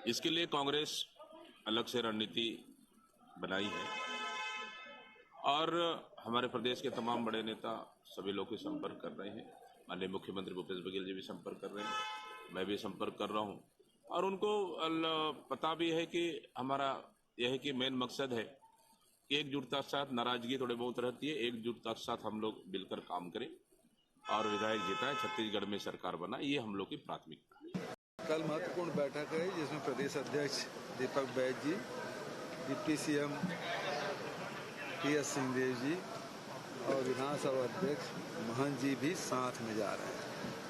इसके लिए कांग्रेस अलग से रणनीति बनाई है और हमारे प्रदेश के तमाम बड़े नेता सभी लोग के संपर्क कर रहे हैं। माननीय मुख्यमंत्री भूपेश बघेल जी भी संपर्क कर रहे हैं, मैं भी संपर्क कर रहा हूं और उनको पता भी है कि हमारा यह है कि मेन मकसद है कि एकजुटता के साथ, नाराजगी थोड़ी बहुत रहती है, एकजुटता के साथ हम लोग मिलकर काम करें और विधायक जीता है, छत्तीसगढ़ में सरकार बना, ये हम लोग की प्राथमिकता है। कल महत्वपूर्ण बैठक है जिसमें प्रदेश अध्यक्ष दीपक बैज जी, डिप्टी सीएम टी.एस. सिंहदेव जी और विधानसभा अध्यक्ष महंत जी भी साथ में जा रहे हैं।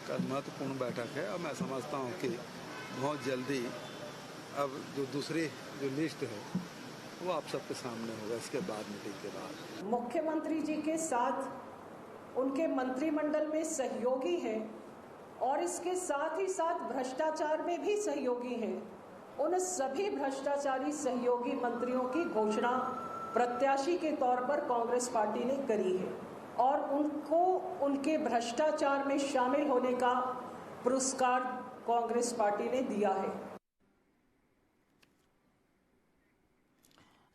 कल महत्वपूर्ण बैठक है और मैं समझता हूं कि बहुत जल्दी अब जो दूसरी जो लिस्ट है वो आप सबके सामने होगा इसके बाद, मीटिंग के बाद। मुख्यमंत्री जी के साथ उनके मंत्रिमंडल में सहयोगी हैं और इसके साथ ही साथ भ्रष्टाचार में भी सहयोगी हैं। उन सभी भ्रष्टाचारी सहयोगी मंत्रियों की घोषणा प्रत्याशी के तौर पर कांग्रेस पार्टी ने करी है और उनको उनके भ्रष्टाचार में शामिल होने का पुरस्कार कांग्रेस पार्टी ने दिया है।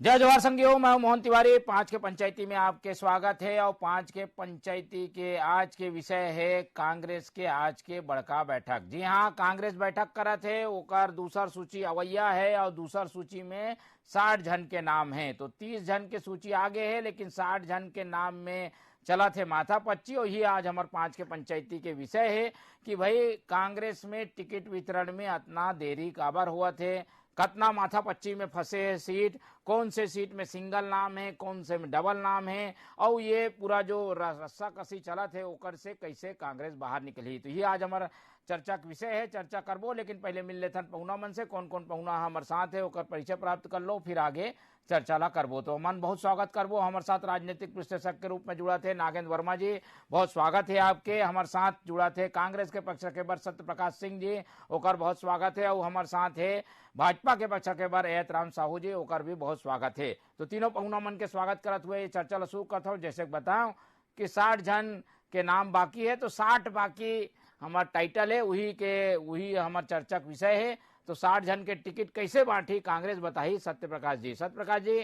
जय जवाहर संगियो, मैं मोहन तिवारी। 5 के पंचायती में आपके स्वागत है और 5 के पंचायती के आज के विषय है कांग्रेस के आज के बड़का बैठक। जी हाँ, कांग्रेस बैठक करत है, ओकर दूसर सूची अवैया है और दूसर सूची में 60 जन के नाम है। तो 30 जन के सूची आगे है लेकिन 60 जन के नाम में चला थे माथा पच्ची। और ही आज हमारे 5 के पंचायती के विषय है कि भाई कांग्रेस में टिकट वितरण में इतना देरी काबर हुआ थे, कतना माथा पच्ची में फंसे है सीट, कौन से सीट में सिंगल नाम है, कौन से में डबल नाम है और ये पूरा जो रस्सा कसी चला थे ओकर से कैसे कांग्रेस बाहर निकली। तो ये आज हमारा चर्चा का विषय है, चर्चा करबो। लेकिन पहले मिल लेथन पहुना मन से, कौन कौन पहुना हमारे साथ है ओकर परिचय प्राप्त कर लो, फिर आगे चर्चा ला करबो। तो मन बहुत स्वागत करबो। हमारे साथ राजनीतिक विश्लेषक के रूप में जुड़ा थे नागेंद्र वर्मा जी, बहुत स्वागत है आपके। हमारे साथ जुड़ा थे कांग्रेस के पक्ष के बर सत्य प्रकाश सिंह जी, ओकर बहुत स्वागत है। और हमारे साथ है भाजपा के पक्ष के बर एतराम साहू जी, ओकर भी बहुत स्वागत है। तो तीनों पहुना मन के स्वागत करत हुए चर्चा शुरू करता हूँ। जैसे बताऊं कि 60 जन के नाम बाकी है, तो 60 बाकी हमारा टाइटल है, वही हमारा चर्चा का विषय है। तो 60 जन के टिकट कैसे बांटी कांग्रेस, बताई सत्य प्रकाश जी। सत्य प्रकाश जी,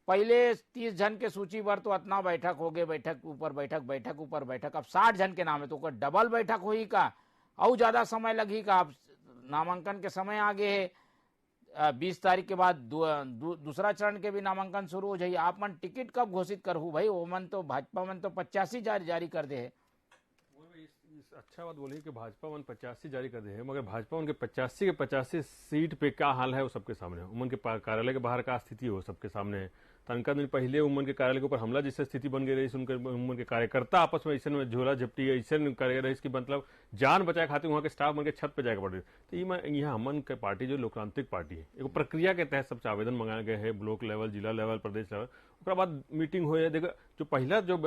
पहले 30 जन के सूची पर तो इतना बैठक हो गए, बैठक ऊपर बैठक, बैठक ऊपर बैठक, अब 60 जन के नाम है तो डबल बैठक हुई का और ज्यादा समय लगी का? अब नामांकन के समय आगे है, 20 तारीख के बाद दूसरा चरण के भी नामांकन शुरू हो जाइए। आप मन टिकट कब घोषित करहू भाई? वो मन तो भाजपा मन तो 85 जारी कर दे है। अच्छा बात बोली कि भाजपा मन 85 जारी कर दे है, मगर भाजपा उनके 85 के 85 सीट पे क्या हाल है वो सबके सामने है। उमन के कार्यालय के बाहर का स्थिति हो सबके सामने है। तनका दिन पहले उमन के कार्यालय के ऊपर हमला जैसे स्थिति बन गई रही, उनके उमन के कार्यकर्ता आपस में ऐसे में झोला झपटी ऐसे करे रही, इसकी मतलब जान बचाए खातिर वहाँ के स्टाफ मन के छत पे जाकर पड़ रही। तो यहाँ हमन के पार्टी जो लोकतांत्रिक पार्टी है, एक प्रक्रिया के तहत सबसे आवेदन मंगाए गए हैं, ब्लॉक लेवल, जिला लेवल, प्रदेश लेवल, उसके बाद मीटिंग हो। देखो जो पहला जो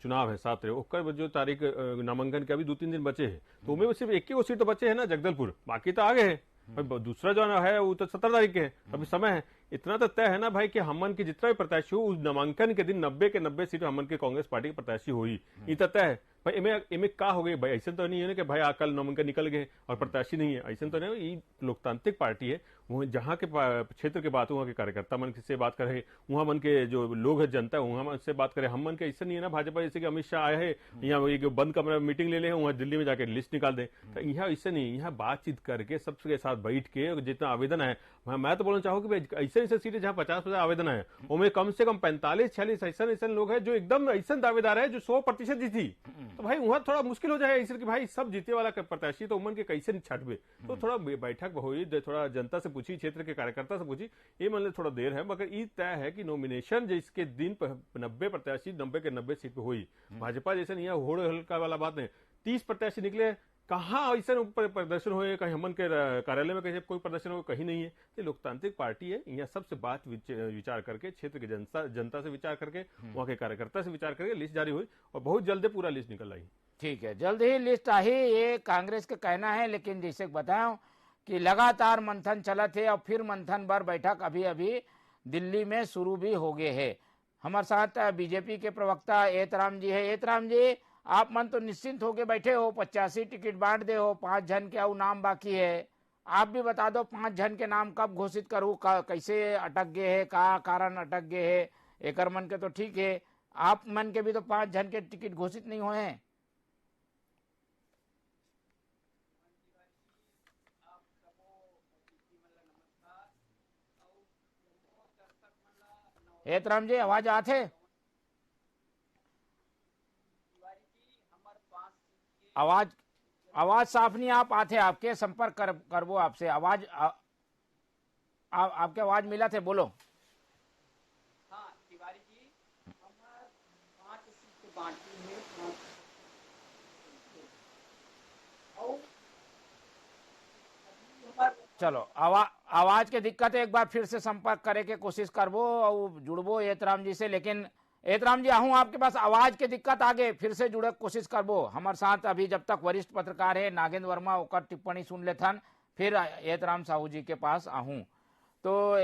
चुनाव है 7 ओकर जो तारीख नामांकन के अभी 2-3 दिन बचे हैं, तो उनमें सिर्फ एक ही सीट तो बचे है ना, जगदलपुर, बाकी तो आगे है। दूसरा जो है वो तो 17 तारीख के है, अभी समय है। इतना तो तय है ना भाई कि हमन की जितना भी प्रत्याशी हो उस नामांकन के दिन 90 के 90 सीट हमन के कांग्रेस पार्टी के प्रत्याशी हुई, ये तो तय है भाई। इमे का हो गई भाई? ऐसा तो नहीं है ना कि भाई कल नामांकन निकल गए और प्रत्याशी नहीं है, ऐसा तो नहीं। ये लोकतांत्रिक पार्टी है, वो जहाँ के क्षेत्र के बात, वहाँ के कार्यकर्ता मन से बात करे, वहाँ मन के जो लोग है, जनता वहाँ मन से बात करे। हम मन के ऐसा नहीं है ना भाजपा जैसे कि अमित शाह आए हैं यहाँ बंद कमरा मीटिंग ले ले, वहाँ दिल्ली में जाके लिस्ट निकाल दे। तो यहाँ ऐसा नहीं, यहाँ बातचीत करके सबके साथ बैठ के जितना आवेदन है, मैं तो बोलना चाहूँ कि ऐसे ऐसे सीटें जहाँ 50% आवेदन है, उनमें कम से कम 45-46 ऐसा लोग हैं जो एकदम ऐसा दावेदार है जो 100% जीती। तो भाई वहां थोड़ा मुश्किल हो जाए ऐसे कि भाई सब जीते वाला प्रत्याशी तो उमन के कैसे नहीं छटबे। तो थोड़ा बैठक हुई, थोड़ा जनता से पूछी, क्षेत्र के कार्यकर्ता से पूछी, ये मान थोड़ा देर है, मगर ये तय है कि नॉमिनेशन जिसके दिन 90 प्रत्याशी 90 के 90 सीट पे हुई। भाजपा जैसे नहीं है होड़ हल्का वाला बात नहीं, 30 प्रत्याशी निकले, कहाँ ऐसा प्रदर्शन हुए, कहीं हमन के कार्यालय में कहीं कोई प्रदर्शन हो, कहीं नहीं है। ये लोकतांत्रिक पार्टी है, यहाँ सबसे बात विचार करके, क्षेत्र के जनता से विचार करके, वहाँ के कार्यकर्ता से विचार करके लिस्ट जारी हुई और बहुत जल्द पूरा लिस्ट निकल आई। ठीक है, जल्द ही लिस्ट आई, ये कांग्रेस का कहना है। लेकिन जैसे बताऊं कि लगातार मंथन चला थे और फिर मंथन भर बैठक अभी अभी दिल्ली में शुरू भी हो गए है। हमारे साथ बीजेपी के प्रवक्ता एतराम जी है। एतराम जी, आप मन तो निश्चिंत होके बैठे हो, 85 टिकट बांट दे हो, 5 जन के नाम बाकी है, आप भी बता दो 5 जन के नाम कब घोषित करूँ, कैसे अटक गए है, का कारण अटक गए है। एकर मन के तो ठीक है, आप मन के भी तो 5 जन के टिकट घोषित नहीं हुए हैं। हेतराम जी आवाज आथे, आवाज आवाज साफ नहीं आप आते, आपके संपर्क करबो आपसे आवाज आपके आवाज मिला थे, बोलो। हाँ तिवारी जी, हमारे 5 सीट बांटी है और चलो आवाज के दिक्कत है, एक बार फिर से संपर्क करे के कोशिश करबो और जुड़बो एतराम जी से। लेकिन एतराम जी आहूँ आपके पास आवाज के दिक्कत आगे फिर से जुड़े कोशिश करबो हमारे साथ। अभी जब तक वरिष्ठ पत्रकार है नागेंद्र वर्मा ओकर टिप्पणी सुन लेथन, फिर एतराम साहू जी के पास आहूँ। तो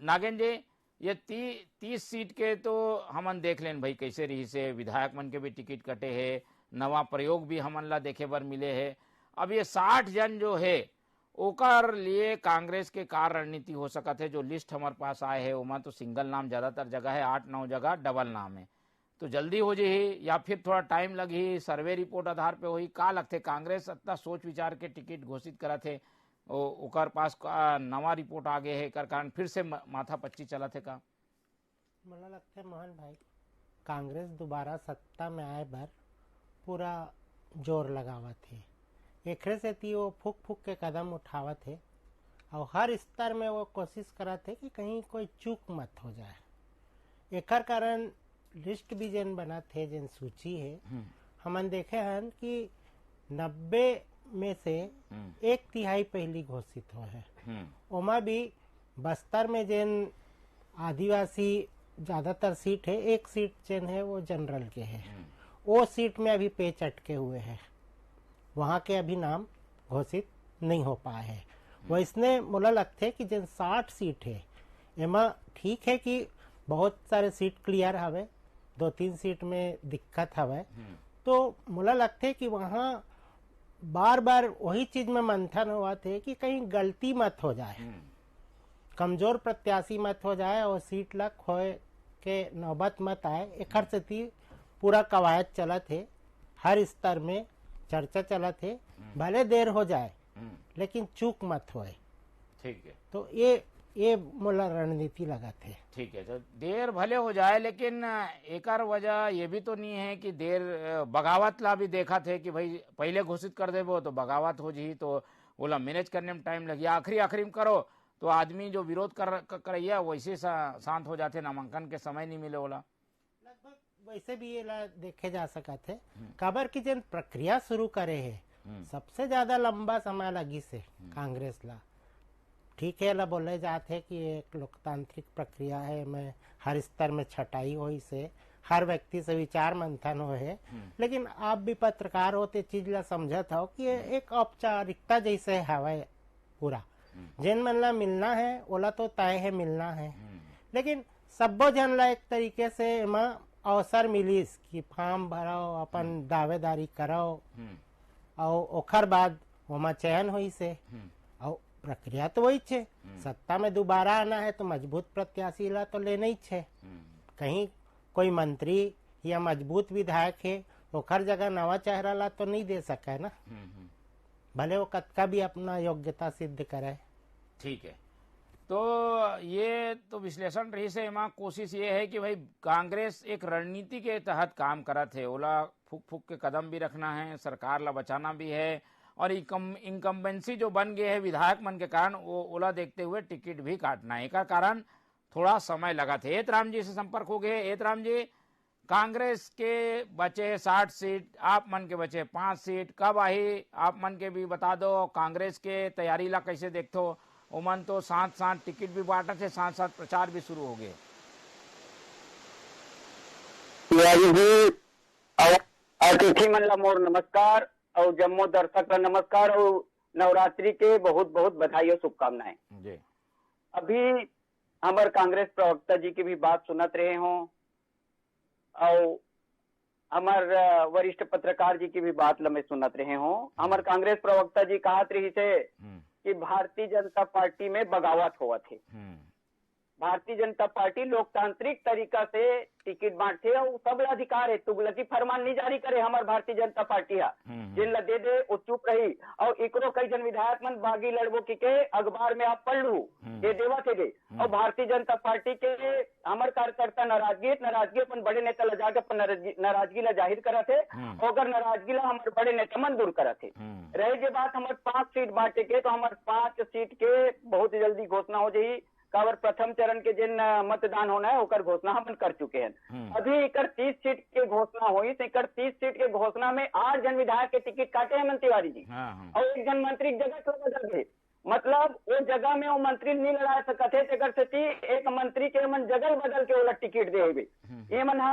नागेंद्र जी ये 30 सीट के तो हमन देख लेन भाई कैसे रही से, विधायक मन के भी टिकट कटे है, नवा प्रयोग भी हमन ला देखे बर मिले है। अब ये 60 जन जो है ओकर लिए कांग्रेस के का रणनीति हो सकत है। जो लिस्ट हमारे पास आए है उमा तो सिंगल नाम ज्यादातर जगह है, 8-9 जगह डबल नाम है, तो जल्दी हो जाही या फिर थोड़ा टाइम लगी, सर्वे रिपोर्ट आधार पे होही, का लगते कांग्रेस इतना सोच विचार के टिकट घोषित करा थे, ओकर पास नवा रिपोर्ट आगे है, कर कारण फिर से माथा पच्ची चला थे का? मला लगता है मोहन भाई कांग्रेस दोबारा सत्ता में आए बार पूरा जोर लगावा थे, एकरे से थी वो फूक फूक के कदम उठावा थे और हर स्तर में वो कोशिश करा थे कि कहीं कोई चूक मत हो जाए। एकर कारण लिस्ट भी जन बना थे, जन सूची है हमन देखे हैं कि 90 में से 1/3 पहली घोषित हो है। ओमा भी बस्तर में जन आदिवासी ज्यादातर सीट है, एक सीट जन है वो जनरल के है, वो सीट में अभी पेच अटके हुए हैं, वहाँ के अभी नाम घोषित नहीं हो पाए है। वैसने मोला लगते है कि जन 60 सीट है एमा ठीक है कि बहुत सारे सीट क्लियर हवे, 2-3 सीट में दिक्कत हवे, तो मोला लगते है कि वहाँ बार बार वही चीज में मंथन हुआ थे कि कहीं गलती मत हो जाए, कमजोर प्रत्याशी मत हो जाए और सीट ला खोए के नौबत मत आए। एकर से थी पूरा कवायद चला थे, हर स्तर में चर्चा चला थे, भले देर हो जाए लेकिन चूक मत होए। ठीक है, तो ये मोला रणनीति लगा थे। ठीक है, तो देर भले हो जाए लेकिन एकर वजह ये भी तो नहीं है कि देर बगावत ला भी देखा थे कि भाई पहले घोषित कर देबो तो बगावत हो जी, तो बोला मैनेज करने में टाइम लगी, आखिरी में करो तो आदमी जो विरोध करैया वैसे शांत हो जाते, नामांकन के समय नहीं मिले बोला। लगभग वैसे भी ये ला देखे जा सका थे, खबर की जन प्रक्रिया शुरू करे है सबसे ज्यादा लंबा समय लगी से कांग्रेस ला। ठीक है ला बोले जाते कि एक लोकतांत्रिक प्रक्रिया है, मैं हर स्तर में छटाई हो से हर व्यक्ति से विचार मंथन हो है, लेकिन आप भी पत्रकार होते चीज ला समझत हो कि एक औपचारिकता जैसे हवा पूरा जिन मन ला मिलना है ओला तो तय है मिलना है, लेकिन सबो जन ला एक तरीके से एमा अवसर मिलीस कि फॉर्म भराओ, अपन दावेदारी कराओ और ओखर बाद वहाँ चयन हुई से। और प्रक्रिया तो वही छे, सत्ता में दोबारा आना है तो मजबूत प्रत्याशी ला तो लेना ही छे। कहीं कोई मंत्री या मजबूत विधायक है ओखर जगह नवा चेहरा ला तो नहीं दे सके ना, भले वो कतका भी अपना योग्यता सिद्ध करे। ठीक है, तो ये तो विश्लेषण रही से एमा कोशिश ये है कि भाई कांग्रेस एक रणनीति के तहत काम करत है, ओला फूक फूक के कदम भी रखना है, सरकार ला बचाना भी है, और इनकम्बेंसी जो बन गए है विधायक मन के कारण वो ओला देखते हुए टिकट भी काटना है, का कारण थोड़ा समय लगा थे। एतराम जी से संपर्क हो गए। एतराम जी, कांग्रेस के बचे 60 सीट, आप मन के बचे 5 सीट, कब आई आप मन के भी बता दो। कांग्रेस के तैयारी ला कैसे देखते हो? उमन तो साथ साथ टिकट भी बांटा थे, साथ साथ प्रचार भी शुरू हो गए। अतिथि मन ला मोर नमस्कार और जम्मो दर्शक ला नमस्कार और नवरात्रि के बहुत बहुत बधाई और शुभकामनाएं जी। अभी हमारे कांग्रेस प्रवक्ता जी की भी बात सुनत रहे हो और हमारे वरिष्ठ पत्रकार जी की भी बात लम्बे सुनत रहे हो। हमारे कांग्रेस प्रवक्ता जी कहत रही थे कि भारतीय जनता पार्टी में बगावत हुआ थे। भारतीय जनता पार्टी लोकतांत्रिक तरीका से टिकट बांटते और सब अधिकार है, तुगलकी फरमान नहीं जारी करे हमारे भारतीय जनता पार्टी है, जिन दे दे वो चुप रही। और एकरो कई जन विधायक मन बागी लड़बो के अखबार में आप पढ़ लू ये देवा थे दे। और भारतीय जनता पार्टी के हमारे कार्यकर्ता नाराजगी अपन बड़े नेता ला जाके अपन नाराजगी ला जाहिर करा थे, और अगर नाराजगी ला हमारे बड़े नेता मन दूर करा थे। रहे जे बात हमारे 5 सीट बांटे के, तो हमारे 5 सीट के बहुत जल्दी घोषणा हो जाई। कावर प्रथम चरण के जिन मतदान होना है ओकर घोषणा हम कर चुके हैं। अभी एक 30 सीट के घोषणा हुई, तो एक 30 सीट के घोषणा में 8 जन विधायक के टिकट काटे हैं तिवारी जी, और 1 जन मंत्री जगह क्यों बदल गए। मतलब वो जगह में वो मंत्री नहीं लड़ा सकते थे, एक मंत्री के मन जगह बदल के वो टिकट दे। ये मन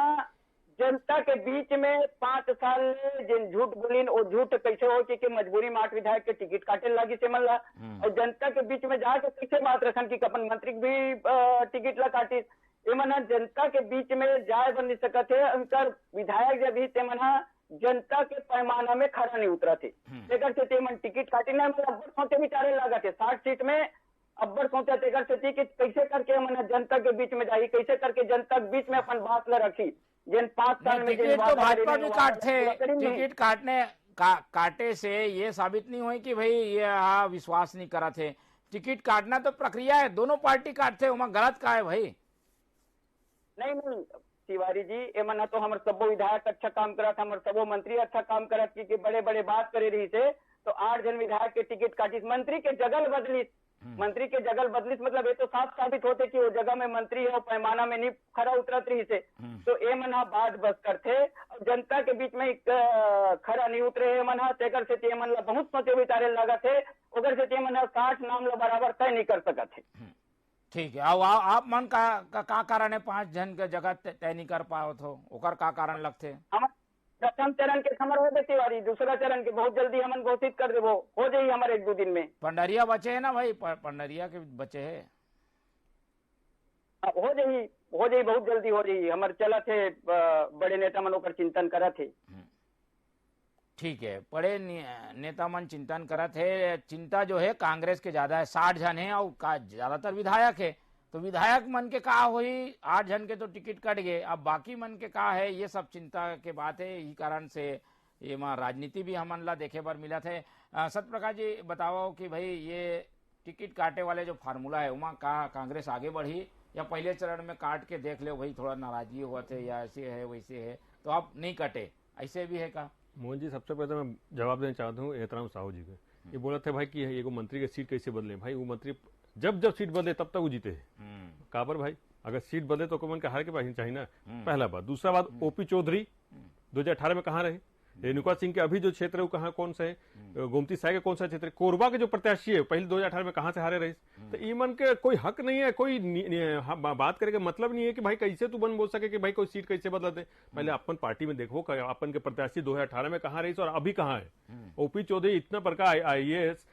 जनता के बीच में 5 साल जिन झूठ बोलिन वो झूठ कैसे हो कि मजबूरी में 8 विधायक के टिकट काटे लगी से मन ला, और जनता के बीच में जाके कैसे बात रखन कि अपन मंत्री भी टिकट ला काटी। ये मन जनता के बीच में जाए बन नहीं सकते थे। उनकर विधायक जब भी ते मन जनता के पैमाना में खड़ा नहीं उतरा थे, से मन टिकट काटी ना अब्बर सोचे विचारे लगा थे 60 सीट में। अब्बर सोचा तेकर से कि कैसे करके मन जनता के बीच में जाई, कैसे करके जनता के बीच में अपन बात ला रखी। जिन 5 साल में टिकट तो भाजपा भी काटते, टिकट काटे से ये साबित नहीं हुई कि भाई ये विश्वास नहीं करा थे। टिकट काटना तो प्रक्रिया है, दोनों पार्टी काटते, वहाँ गलत का है भाई। नहीं तिवारी जी, ये मना तो हमारे सबो विधायक अच्छा काम करा था, हमारे सबो मंत्री अच्छा काम करा कि बड़े बड़े बात करे रही थे। तो 8 जन विधायक के टिकट काटी, मंत्री के जगल बदली मतलब ये तो साफ साबित होते कि वो जगह में मंत्री है और पैमाना में नहीं खरा उतरत रही से। तो ये मना बात बस करते और जनता के बीच में खरा नहीं उतरे है मना तेकर से मन ला बहुत सोचे विचारे लगा थे, उधर से मन 60 नाम ला बराबर तय नहीं कर सका थे। ठीक है, अब आप मन का कारण है 5 जन के जगह तय नहीं कर पाओ तो ओकर का कारण लगते? प्रथम चरण के समर हो गए तिवारी, दूसरा चरण के बहुत जल्दी हम घोषित कर देवो, हो जाये हमारे 1-2 दिन में। पंडरिया बचे है ना भाई, पंडरिया के बचे है, हो जाये बहुत जल्दी हो जाये। हमारे चला थे बड़े नेता मनों पर चिंतन करा थे। ठीक है, बड़े नेता मन चिंतन करत है। चिंता जो है कांग्रेस के ज्यादा है, 60 जन है और ज्यादातर विधायक है। तो विधायक मन के कहा हुई 8 जन के तो टिकट कट गए, अब बाकी मन के कहा है, ये सब चिंता के बात है। यही कारण से ये राजनीति भी हमन ला देखे बार मिला थे। सत्यप्रकाश जी बताओ कि भाई ये टिकट काटे वाले जो फार्मूला है वहाँ का कांग्रेस आगे बढ़ी या पहले चरण में काट के देख ले भाई थोड़ा नाराजगी हुआ थे या ऐसे है वैसे है तो आप नहीं कटे, ऐसे भी है का? मोहन जी, सबसे पहले मैं जवाब देना चाहता हूँ एहतराम साहू जी को। ये बोला था भाई कि एगो मंत्री के सीट कैसे बदले। भाई वो मंत्री जब सीट बदले तब तक वो जीते है। काबर भाई, अगर सीट बदले तो कौन के हार के पास चाहिए ना, पहला बात। दूसरा बात, ओपी चौधरी 2018 में कहाँ रहे? रेणुका सिंह के अभी जो क्षेत्र है वो कहाँ कौन सा है? गोमती साय का कौन सा क्षेत्र है? कोरबा के जो प्रत्याशी है पहले 2018 में कहाँ से हारे रहे? तो ईमन के कोई हक नहीं है, कोई बात करे के मतलब नहीं है कि भाई कैसे तू बन बोल सके कि भाई कोई सीट कैसे बदला दे। पहले अपन पार्टी में देखो अपन के प्रत्याशी 2018 में कहाँ रही और अभी कहाँ है। ओपी चौधरी इतना प्रकार IAS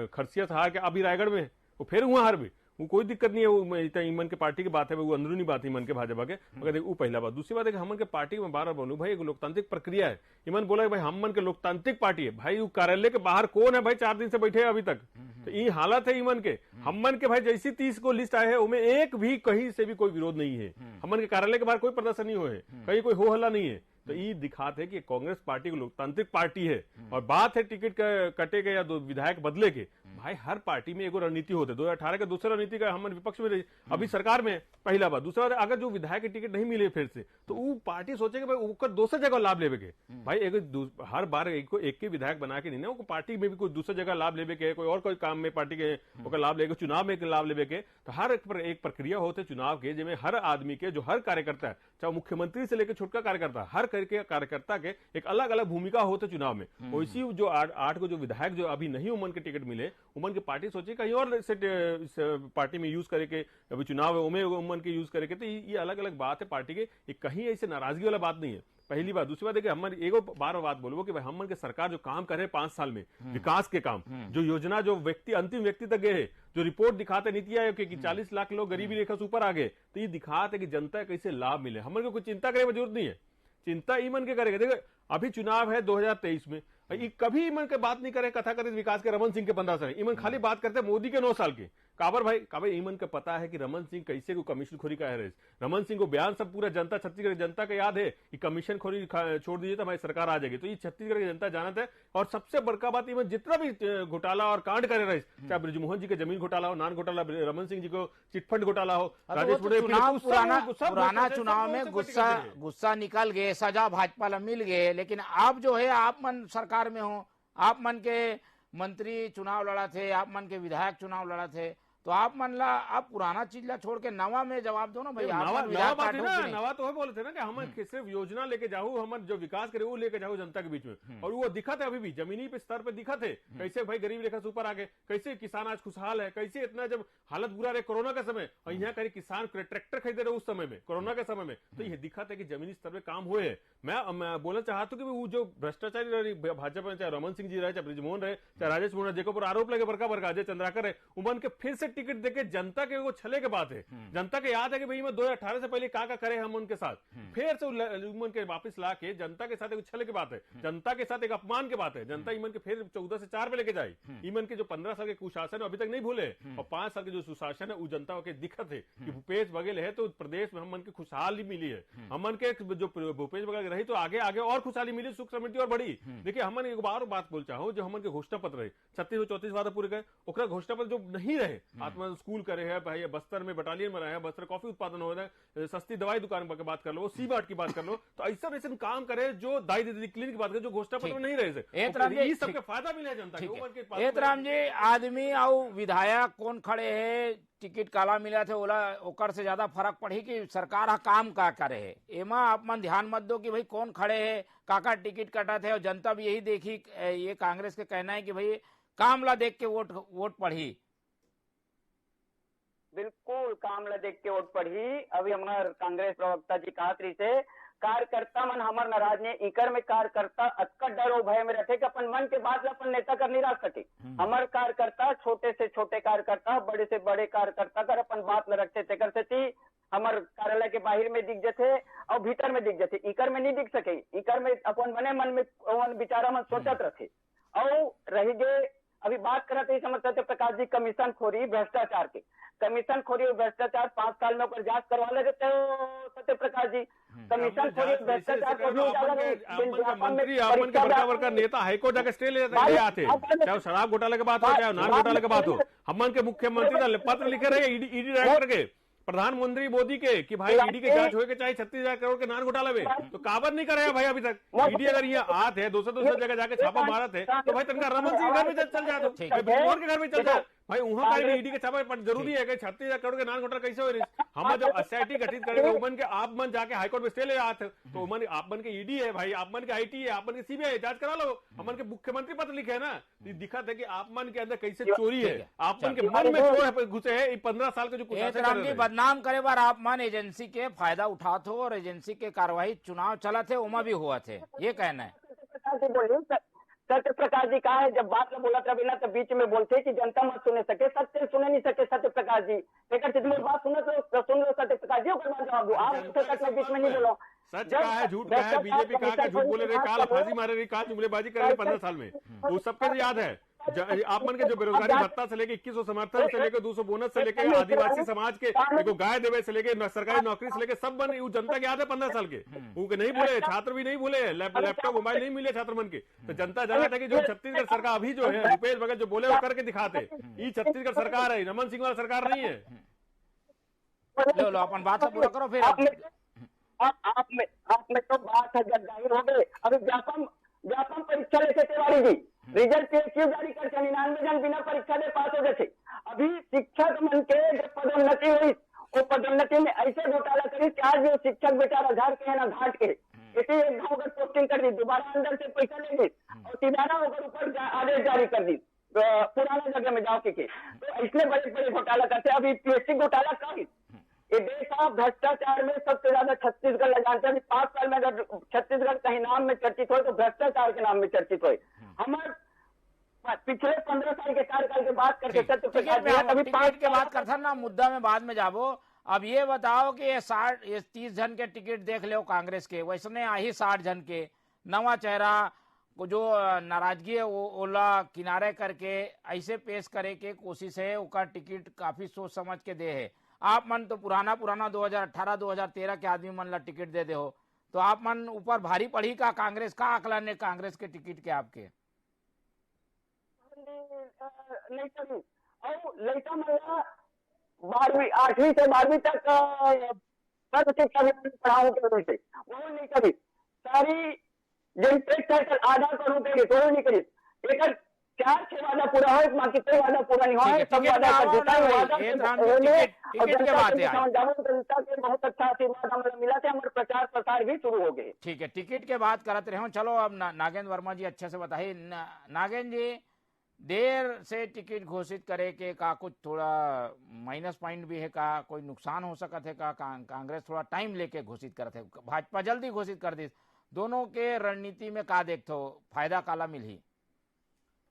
खरसिया से हार के अभी रायगढ़ में वो फिर वहां हार भी, वो कोई दिक्कत नहीं है। वो ईमन के पार्टी की बात है, वो अंदरूनी बात है ईमन के भाजपा के। मगर वो पहला बात। दूसरी बात है कि हमन के पार्टी में बार बोलूं भाई एक लोकतांत्रिक प्रक्रिया है। ईमन बोला भाई हमन के लोकतांत्रिक पार्टी है। भाई वो कार्यालय के बाहर कौन है भाई 4 दिन से बैठे अभी तक? तो ये हालत है ईमन के। हमन के भाई जैसी 30 को लिस्ट आए है उनमें एक भी कहीं से भी कोई विरोध नहीं है। हमन के कार्यालय के बाहर कोई प्रदर्शन नहीं हुए, कहीं कोई हो हल्ला नहीं है। तो ये दिखाते है कि कांग्रेस पार्टी लोकतांत्रिक पार्टी है। और बात है टिकट कटे के या विधायक बदले के, भाई हर पार्टी में एगो रणनीति होते। 2018 के दूसरा रणनीति का हम विपक्ष में अभी सरकार में, पहला बात। दूसरा बात, अगर जो विधायक के टिकट नहीं मिले फिर से तो वो पार्टी सोचेगा भाई उसका दूसरी जगह लाभ लेवे के। भाई हर बार एक के विधायक बना के नहीं ना, पार्टी में भी कोई दूसरी जगह लाभ लेवे के, कोई और कोई काम में पार्टी के लाभ लेके, चुनाव में लाभ लेवे के। तो हर एक प्रक्रिया होते चुनाव के, जिसमें हर आदमी के जो हर कार्यकर्ता है, चाहे मुख्यमंत्री से लेकर छोटका कार्यकर्ता, हर कार्यकर्ता के एक अलग अलग भूमिका होते चुनाव में। वैसी जो 8 को जो विधायक जो अभी नहीं उमन के टिकट मिले, उमन की पार्टी सोचे कहीं और से पार्टी में यूज करे के, अभी चुनाव है उमें उमन के यूज करे के। तो ये अलग अलग बात है पार्टी के, कहीं ऐसे नाराजगी वाला बात नहीं है। पहली बात। दूसरी बात है कि हम एगो बार बात बोलबो कि भाई हमन के सरकार जो काम करे 5 साल में विकास के काम, जो योजना जो व्यक्ति अंतिम व्यक्ति तक गए है, जो रिपोर्ट दिखाते नीति आयोग के कि 40 लाख लोग गरीबी रेखा से ऊपर आ गए, तो ये दिखाते कि जनता कैसे लाभ मिले। हमन को कोई चिंता करे की जरूरत नहीं है। चिंता ईमन के करेगा। देखो अभी चुनाव है 2023 में, कभी इमन के बात नहीं करे कथाकथित विकास के रमन सिंह के 15 साल, इमन खाली बात करते मोदी के 9 साल की। काबर इमन के पता है कि रमन सिंह कैसे को कमीशन खोरी का है। रमन सिंह को बयान सब पूरा जनता, छत्तीसगढ़ की जनता का याद है कि कमीशन खोरी छोड़ दीजिए तो हमारी सरकार आ जाएगी। तो ये छत्तीसगढ़ की जनता जानता है। और सबसे बड़का बात, इमन जितना भी घोटाला और कांड करे रहे, चाहे ब्रजमोहन जी के जमीन घोटाला हो, नान घोटाला, रमन सिंह जी को चिटफंड घोटाला हो, पुराना चुनाव में गुस्सा निकल गए, सजा भाजपा ला मिल गए। लेकिन आप जो है आप मन सरकार में हो, आप मन के मंत्री चुनाव लड़ा थे, आप मन के विधायक चुनाव लड़ा थे, तो आप मन ला आप पुराना चीज ला छोड़ के नवा में जवाब दो ना भाई। नवा तो है बोले थे ना कि हम सिर्फ योजना लेके जाऊ, हम जो विकास करे वो लेके जाऊ जनता के बीच में। और वो दिखत है अभी भी जमीनी पे स्तर पे दिखत है कैसे भाई गरीब रेखा से ऊपर आ गए, कैसे किसान आज खुशहाल है, कैसे इतना जब हालत बुरा रहे कोरोना के समय और यहाँ कहीं किसान ट्रैक्टर खरीदे रहे उस समय में, कोरोना के समय में। तो ये दिखत है कि जमीनी स्तर पे काम हुए। मैं बोलना चाहता हूँ कि वो जो भ्रष्टाचारी भाजपा में चाहे रमन सिंह जी रहे, चाहे ब्रजमोहन रहे, चाहे राजेश मोहन, जेको पर आरोप लगे बड़का बड़का अजय चंद्राकर है, उमन के फिर से टिकट देके जनता के वो छले के बात है। जनता के याद है कि भाई मैं 2018 से पहले का करे हम उनके साथ, फिर से इमन के वापस ला के जनता के साथ एक छले की बात है, जनता के साथ एक अपमान की बात है। जनता इमन के फिर 14 से 4 पे लेके जाए। इमन के जो 15 साल के कुशासन अभी तक नहीं भूले और 5 साल के जो सुशासन है वो जनता के दिक्कत है कि भूपेश बघेल है तो प्रदेश में हम की खुशहाली मिली है। हमन के जो भूपेश बघेल रही तो आगे आगे और खुशहाली मिली, सुख समृद्धि और बढ़ी। देखिए हमन एक बार बात बोल चाहो, जो हमन के घोषणा पत्र रहे 3634 वादा पूरे गए, ओकरा घोषणा पत्र जो नहीं रहे, आत्मा स्कूल करे है भाई, बस्तर में बटालियन में रहे हैं, बस्तर कॉफी उत्पादन हो रहा है, सस्ती दवाई दुकान की बात कर लो, सी बाट की बात कर लो, तो ऐसा ऐसा काम करे जो दाई दीदी क्लिनिक की बात करे जो घोषणा पत्र में नहीं रहे, सबके फायदा मिले जनता को। एतराम जी, आदमी और विधायक कौन खड़े है, टिकट काला मिला थे ओला ओकर से ज्यादा फर्क पड़ी कि सरकार काम का करे है। एमा आप मन ध्यान मत दो कि भाई कौन खड़े है, काका टिकट कटा थे, और जनता भी यही देखी। ये कांग्रेस के कहना है कि भाई काम ला देख के वोट पढ़ी। बिल्कुल काम ला देख के वोट पढ़ी। अभी हमारे कांग्रेस प्रवक्ता जी कहा से कार्यकर्ता मन हमार नाराज ने, इकर में कार्यकर्ता अतका डर और भय में रखे कि अपन मन के बात अपन नेता कर नहीं रख सके। हमार कार्यकर्ता छोटे से छोटे कार्यकर्ता, बड़े से बड़े कार्यकर्ता कर अपन बात न रखते थे, कर सकती हमार कार्यालय के बाहर में दिख जाते और भीतर में दिख जाते, इकर में नहीं दिख सके। इकर में अपन बने मन में विचारा मन सोचत रखे। और रही गए अभी बात करते समझ सत्य प्रकाश जी कमीशन खोरी भ्रष्टाचार के, कमीशन खोरी और भ्रष्टाचार 5 साल में ऊपर जांच करवा ले देते हो सत्य प्रकाश जी। कमीशन खोरी भ्रष्टाचार मंत्री नेता हाईकोर्ट जाकर स्टे ले आते, चाहे शराब घोटाले की बात हो चाहे नान घोटाले की बात हो, हमन के मुख्यमंत्री पत्र लिखे रहे ईडी डायरेक्टर के, प्रधानमंत्री मोदी के कि भाई ईडी के जांच होके चाहे 36,000 करोड़ के नान घोटाला में, तो काबर नहीं करे भाई अभी तक। ईडी अगर यहाँ आते है दूसरे जगह जाके छापा मारा थे तो भाई तनका रमन सिंह घर में चल जाते, के घर में चल जाए भाई, वहां का ईडी के छापा जरूरी है कि 36,000 करोड़ के नान घोटाला कैसे हो रही। हम जब एसआईटी गठित करेंगे उमन के आप मन जाके हाईकोर्ट में स्टे ले आते, तो उमन आप मन के ईडी है भाई, आप मन के आईटी है, आप मन के सीबीआई जांच करा लो। हमन के मुख्यमंत्री पत्र लिखे है ना, दिखा था कि आप मन के अंदर कैसे चोरी है, आप मन के मन में चोर घुसे है 15 साल के जो बदनाम करे बार आप मन एजेंसी के फायदा उठात हो और एजेंसी के कार्यवाही चुनाव चला थे उमा भी हुआ थे, ये कहना है। सत्य प्रकाश जी कहा है जब बात में बोला था बिना तो बीच में बोलते कि जनता मत सुने सके, सत्य सुने नहीं सके सत्य प्रकाश जी। लेकिन बात सुनो तो सुन लो सत्य प्रकाश जी, जवाब दो आप बीच में नहीं बोलो। सच कहा है झूठ कहा है, बीजेपी कहा झूठ बोले रहे, काल फांसी मारे रही, काल जुमलेबाजी कर रहे 15 साल में, वो सबके याद है। आप मन के जो बेरोजगारी भत्ता से लेके 2100 समर्थन से लेके 200 बोनस से लेके आदिवासी समाज के देखो गाय देवे से लेके सरकारी नौकरी से लेके सब बन जनता के याद है 15 साल के, वो नहीं भूले, छात्र भी नहीं भूले, लैपटॉप मोबाइल नहीं मिले छात्र मन के। तो जनता जाना था कि जो छत्तीसगढ़ सरकार अभी जो है भूपेश बघेल जो बोले वो करके दिखाते, ये छत्तीसगढ़ सरकार है, रमन सिंह वाला सरकार नहीं है। लो अपन बात पूरा करो फिर। आप में तो बात है जब जाहिर हो गए। अभी व्यापम परीक्षा लेते तिवारी जी, रिजल्ट क्यों जारी करके 99 जन बिना परीक्षा दे पास हो गए थे। अभी शिक्षक मन के जब पदोन्नति हुई वो पदोन्नति में ऐसे घोटाला करी कि आज जो शिक्षक बेचारा घर के है ना घाट के, इसी एक गाँव अगर पोस्टिंग कर दी, दोबारा अंदर से पैसा ले ली और तिबारा होकर ऊपर आदेश जारी कर दी पुराना जगह में जाओ के। तो इसलिए बड़े बड़े घोटाला करते। अभी पीएससी घोटाला कर ये देश का भ्रष्टाचार में सबसे ज्यादा छत्तीसगढ़ लग जानते हैं। 5 साल में अगर छत्तीसगढ़ कहीं नाम में चर्चित हो तो भ्रष्टाचार के नाम में चर्चित हो। हमारे पिछले 15 साल के कार्यकाल की बात करके टिकट के बात करता ना, मुद्दा में बाद में जाबो। अब ये बताओ कि ये 30 जन के टिकट देख लो कांग्रेस के, वैसने आई 60 जन के, नवा चेहरा जो नाराजगी है वो ओला किनारे करके ऐसे पेश करे के कोशिश है, उसका टिकट काफी सोच समझ के दे है। आप मन तो पुराना 2018-2013 के आदमी मन ला टिकट दे हो, तो आप मन ऊपर भारी पड़ी का कांग्रेस का आकलन है कांग्रेस के टिकट के आपके? लड़का मला 12वीं 8वीं से 12वीं तक सर्व शिक्षा पढ़ाऊँ के वजह से वो नहीं कभी सारी जनता आधार पर होते तो नहीं करी एक 4-6 वादा पूरा हो, बाकी कोई वादा पूरा नहीं हुआ है। सब वादा कर देता है, वादा टिकट के बात है, जनता के बहुत अच्छा आशीर्वाद हमें मिला था, हमारे प्रचार प्रसार भी शुरू हो गए। ठीक है, टिकट के बात करते रहे। चलो अब नागेंद्र वर्मा जी अच्छे से बताइए। नागेंद्र जी, देर से टिकट घोषित करे के का कुछ थोड़ा माइनस पॉइंट भी है का, कोई नुकसान हो सकता है का? कांग्रेस थोड़ा टाइम लेके घोषित करते, भाजपा जल्दी घोषित कर दी, दोनों के रणनीति में का देखते हो, फायदा काला मिली?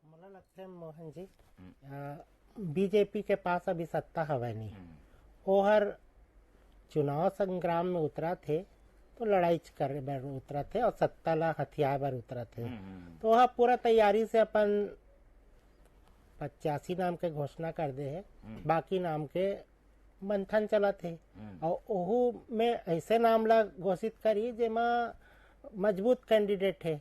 मुझे लगता है मोहन जी, बीजेपी के पास अभी सत्ता हवा नहीं, वो हर चुनाव संग्राम में उतरा थे तो लड़ाई कर बर उतरा थे और सत्ता ला हथियार पर उतरा थे, तो वह पूरा तैयारी से अपन 85 नाम के घोषणा कर दे है, बाकी नाम के मंथन चला थे और ओहू में ऐसे नाम ला घोषित करी जेमा मजबूत कैंडिडेट है।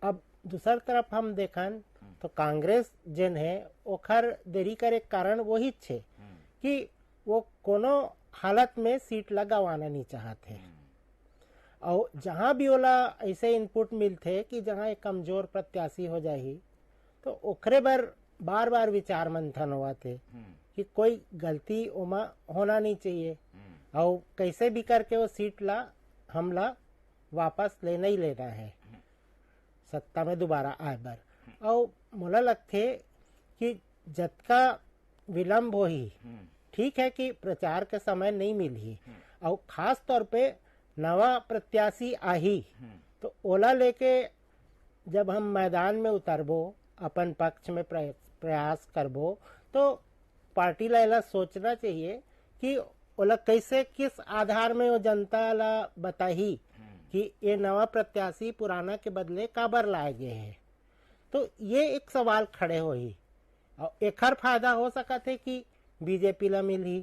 अब दूसर तरफ हम देखन तो कांग्रेस जिन है ओखर देरी करे कारण वही छे कि वो कोनो हालत में सीट लगावाना नहीं चाहते, और जहां भी ओला ऐसे इनपुट मिलते कि जहां एक कमजोर प्रत्याशी हो जाही तो ओखरे बार बार विचार मंथन हुआ थे कि कोई गलती उमा होना नहीं चाहिए और कैसे भी करके वो सीट ला हमला वापस लेना ही लेना है सत्ता में दोबारा आए बार। और मुझे लगते कि जतका विलम्ब हो ही ठीक है कि प्रचार के समय नहीं मिली और खास तौर पे नवा प्रत्याशी आही तो ओला लेके जब हम मैदान में उतरबो अपन पक्ष में प्रयास करबो तो पार्टी ला सोचना चाहिए कि ओला कैसे किस आधार में वो जनता ला बताही कि ये नवा प्रत्याशी पुराना के बदले काबर लाए गए हैं। तो ये एक सवाल खड़े हो ही और एक हर फायदा हो सका थे कि बीजेपी ला मिली,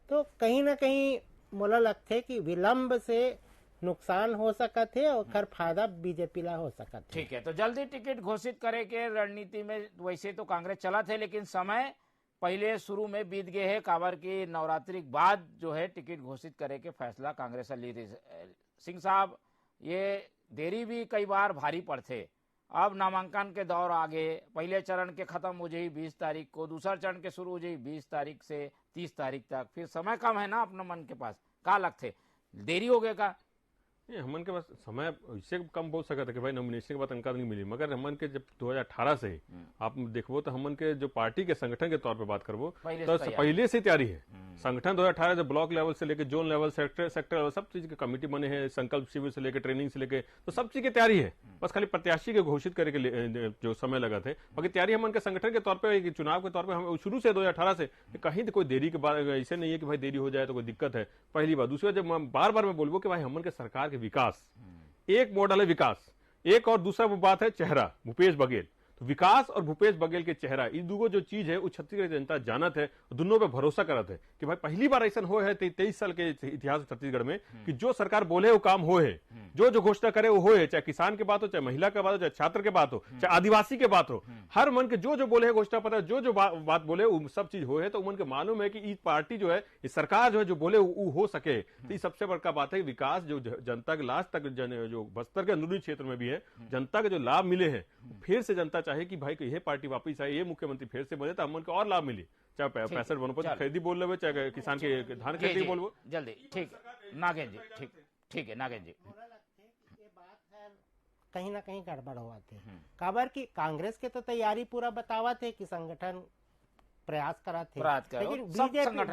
तो कहीं ना कहीं मुझे लगते कि विलंब से नुकसान हो सका थे और खर फायदा बीजेपी ला हो सका थे। ठीक है, तो जल्दी टिकट घोषित करे के रणनीति में वैसे तो कांग्रेस चला थे, लेकिन समय पहले शुरू में बीत गए है, काबर की नवरात्रि के बाद जो है टिकट घोषित करे के फैसला कांग्रेस ली रही। सिंह साहब, ये देरी भी कई बार भारी पड़ते, अब नामांकन के दौर आगे, पहले चरण के खत्म हो जाए 20 तारीख को, दूसरा चरण के शुरू हो जाए 20 तारीख से 30 तारीख तक, फिर समय कम है ना अपने मन के पास, का लगते देरी हो गया का? ये हमन के पास समय इससे कम बोल सकता था कि भाई नॉमिनेशन के बाद अंका नहीं मिली, मगर हमन के जब 2018 से आप देखो तो हमन के जो पार्टी के संगठन के तौर पे बात करबो तो पहले से तैयारी है। संगठन 2018 जब ब्लॉक लेवल से लेकर जोन लेवल, सेक्टर लेवल, सब चीज के कमेटी बने हैं, संकल्प शिविर से लेकर ट्रेनिंग से लेकर, तो सब चीज की तैयारी है। बस खाली प्रत्याशी के घोषित करे के जो समय लगा थे, बाकी तैयारी हमन के संगठन के तौर पर, चुनाव के तौर पर हम शुरू से 2018 से कहीं कोई देरी के बाद ऐसे नहीं है कि भाई देरी हो जाए तो कोई दिक्कत है। पहली बात। दूसरी बात, जब बार बार मैं बोलबो कि भाई हमन के सरकार के विकास, एक मॉडल है विकास, एक और दूसरा वो बात है चेहरा भूपेश बघेल। तो विकास और भूपेश बघेल के चेहरा, ये दोनों जो चीज है वो छत्तीसगढ़ की जनता जानत है, दोनों पे भरोसा करत है कि भाई पहली बार ऐसा हो है 23 साल के इतिहास छत्तीसगढ़ में कि जो सरकार बोले वो काम हो है, जो घोषणा करे वो हो है, चाहे किसान की बात हो, चाहे महिला की बात हो, चाहे छात्र की बात हो, चाहे आदिवासी की बात हो, हर मन के जो बोले है घोषणा पत्र, जो बात बोले वो सब चीज हो है। तो मन के मालूम है कि इस पार्टी जो है, इस सरकार जो है, जो बोले वो हो सके। तो सबसे बड़का बात है विकास, जो जनता के लास्ट तक जो बस्तर के अंदरूनी क्षेत्र में भी है, जनता के जो लाभ मिले हैं, फिर से जनता चाहे कि भाई यह पार्टी वापस आए, ये मुख्यमंत्री फिर से बने तो हमन को और लाभ मिले, चाहे 65 वनोपज खरीदी बोल रहे, चाहे किसान के धान खरीदी बोल जल्दी। ठीक है नागेंद्र जी, ठीक है नागेंद्र जी, ये बात है कहीं ना कहीं गड़बड़ हुआ थे, काबर की कांग्रेस के तो तैयारी पूरा बतावा थे कि संगठन प्रयास करा थे, लेकिन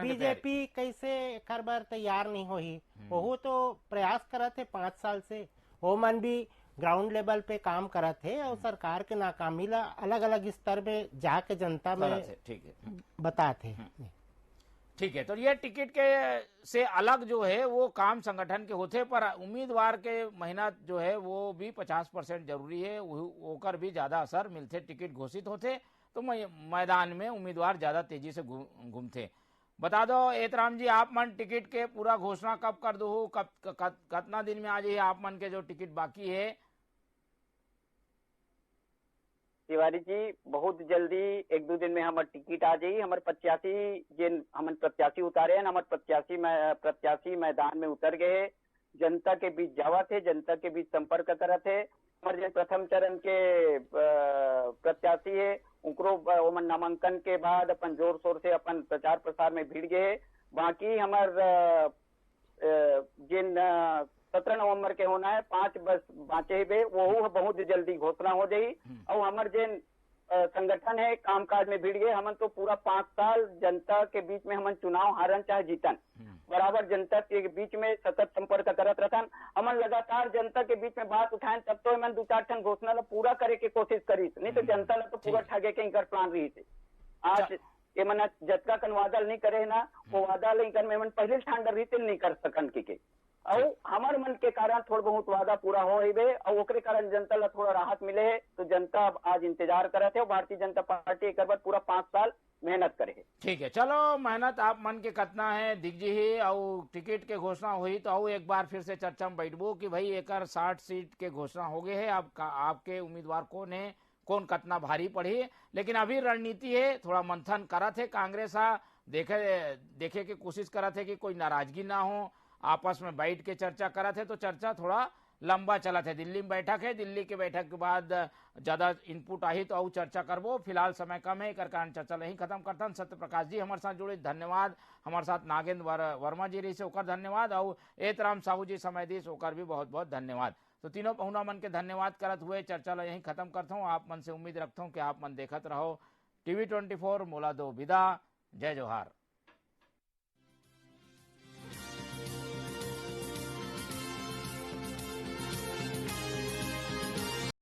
बीजेपी कैसे हर बार तैयार नहीं हो ही, वो तो प्रयास करा थे 5 साल से, वो मन भी ग्राउंड लेवल पे काम करा थे और सरकार के नाकामी ला अलग अलग स्तर पे जाके जनता में ठीक है बताते। ठीक है, तो ये टिकट के से अलग जो है वो काम संगठन के होते, पर उम्मीदवार के मेहनत जो है वो भी 50% जरूरी है, होकर भी ज्यादा असर मिलते। टिकट घोषित होते तो मैदान में उम्मीदवार ज्यादा तेजी से घूमते। बता दो एतराम जी, आप मन टिकट के पूरा घोषणा कब कर दो, कितना दिन में आ जाइए आप मन के जो टिकट बाकी है? तिवारी जी, बहुत जल्दी 1-2 दिन में हमारे टिकट आ जाई। हमारे 85 जिन हम प्रत्याशी उतारे हैं, हमारे प्रत्याशी मैदान में उतर गए, जनता के बीच जावा थे, जनता के बीच संपर्क करा थे। हमारे प्रथम चरण के प्रत्याशी है उनको नामांकन के बाद अपन जोर शोर से अपन प्रचार प्रसार में भिड़ गए। बाकी हमार जिन 17 नवंबर के होना है, 5 बस बाँचे बे, वो बहुत जल्दी घोषणा हो जाई। और हमार जिन संगठन है कामकाज में भिड़ गए, हमन तो पूरा 5 साल जनता के बीच में हमन चुनाव हारन चाहे जीतन, बराबर जनता के बीच में सतत संपर्क करत रहन। हमन लगातार जनता के बीच में बात उठाएं, तब तो हमन 2-4 ठन घोषणा ला पूरा करे के कोशिश करी, नहीं तो जनता ला तो पूरा ठगे के इनकर प्लान रही थे। आज ये मन जतका कन वादा नहीं करे ना, वो वादा लेकर में मन पहले ठान रही थे नहीं कर सकन के और हमारे मन के कारण थोड़ा बहुत वादा पूरा हो ही बे, और ओकरे कारण जनता ला थोड़ा राहत मिले है। तो जनता आज इंतजार करते है, भारतीय जनता पार्टी एक बार पूरा 5 साल मेहनत करे है। ठीक है, चलो मेहनत आप मन के कितना है दिग्जी ही, और टिकट के घोषणा हुई तो एक बार फिर से चर्चा में बैठबो कि भाई एक 60 सीट के घोषणा हो गए है। आपके उम्मीदवार कौन है, कौन कितना भारी पड़ी, लेकिन अभी रणनीति है, थोड़ा मंथन करा थे कांग्रेस देखे के कोशिश करा थे कि कोई नाराजगी ना हो, आपस में बैठ के चर्चा करा थे, तो चर्चा थोड़ा लंबा चला थे। दिल्ली में बैठक है, दिल्ली के बैठक के बाद ज्यादा इनपुट आई तो और चर्चा करबो, फिलहाल समय कम है, कारण चर्चा नहीं खत्म करता। सत्य प्रकाश जी हमारे साथ जुड़े, धन्यवाद। हमारे साथ नागेंद्र वर्मा जी रही से ओकर धन्यवाद, और एतराम साहू जी समय दी ओकर भी बहुत बहुत धन्यवाद। तो तीनों पहुना मन के धन्यवाद करत हुए चर्चा ला यही खत्म करता हूँ। आप मन से उम्मीद रखता हूँ कि आप मन देखत रहो TV24। मोला दो विदा, जय जोहार।